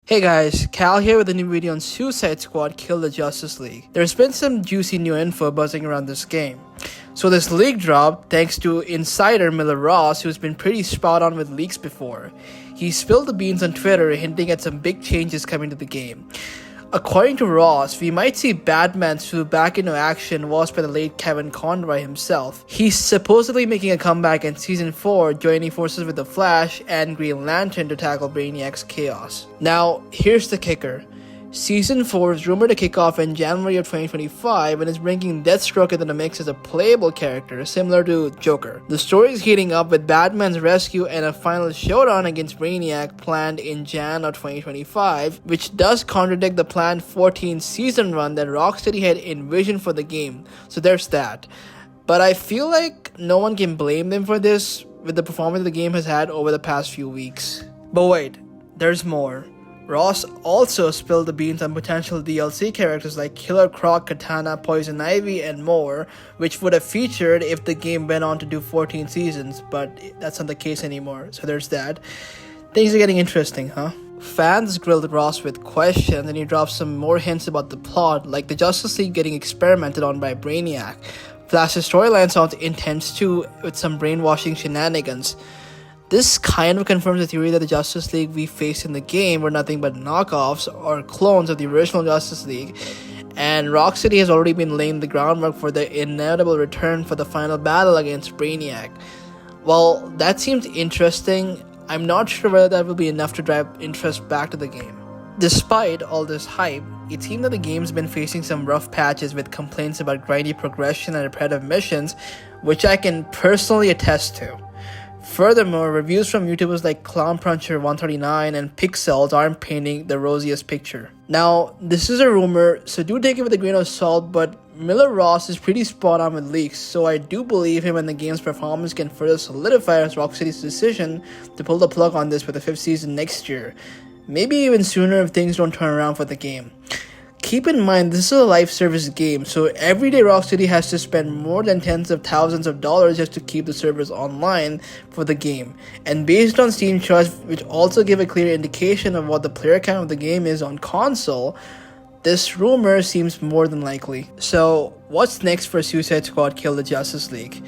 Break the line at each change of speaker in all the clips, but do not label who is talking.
Hey guys, Cal here with a new video on Suicide Squad Kill the Justice League. There's been some juicy new info buzzing around this game. So this leak dropped thanks to insider Miller Ross, who's been pretty spot on with leaks before. He spilled the beans on Twitter, hinting at some big changes coming to the game. According to Ross, we might see Batman swoop back into action voiced by the late Kevin Conroy himself. He's supposedly making a comeback in Season 4, joining forces with The Flash and Green Lantern to tackle Brainiac's chaos. Now, here's the kicker. Season 4 is rumored to kick off in January of 2025 and is bringing Deathstroke into the mix as a playable character, similar to Joker. The story is heating up with Batman's rescue and a final showdown against Brainiac planned in Jan of 2025, which does contradict the planned 14th season run that Rocksteady had envisioned for the game, so there's that. But I feel like no one can blame them for this, with the performance the game has had over the past few weeks. But wait, there's more. Ross also spilled the beans on potential DLC characters like Killer Croc, Katana, Poison Ivy, and more, which would have featured if the game went on to do 14 seasons, but that's not the case anymore, so there's that. Things are getting interesting, huh? Fans grilled Ross with questions and he dropped some more hints about the plot, like the Justice League getting experimented on by Brainiac. Flash's storyline sounds intense too, with some brainwashing shenanigans. This kind of confirms the theory that the Justice League we faced in the game were nothing but knockoffs or clones of the original Justice League, and Rocksteady has already been laying the groundwork for the inevitable return for the final battle against Brainiac. While that seems interesting, I'm not sure whether that will be enough to drive interest back to the game. Despite all this hype, it seems that the game's been facing some rough patches with complaints about grindy progression and repetitive missions, which I can personally attest to. Furthermore, reviews from YouTubers like ClownPruncher139 and Pixels aren't painting the rosiest picture. Now, this is a rumor, so do take it with a grain of salt, but Miller Ross is pretty spot on with leaks, so I do believe him and the game's performance can further solidify Rocksteady's decision to pull the plug on this for the 5th season next year. Maybe even sooner if things don't turn around for the game. Keep in mind, this is a live service game, so every day Rocksteady has to spend more than tens of thousands of dollars just to keep the servers online for the game. And based on Steam charts, which also give a clear indication of what the player count of the game is on console, this rumor seems more than likely. So, what's next for Suicide Squad Kill the Justice League?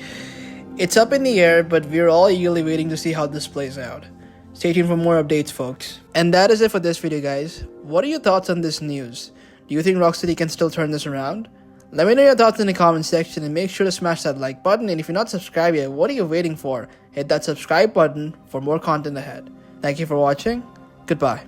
It's up in the air, but we're all eagerly waiting to see how this plays out. Stay tuned for more updates, folks. And that is it for this video, guys. What are your thoughts on this news? Do you think Rocksteady can still turn this around? Let me know your thoughts in the comment section and make sure to smash that like button, and if you're not subscribed yet, what are you waiting for? Hit that subscribe button for more content ahead. Thank you for watching. Goodbye.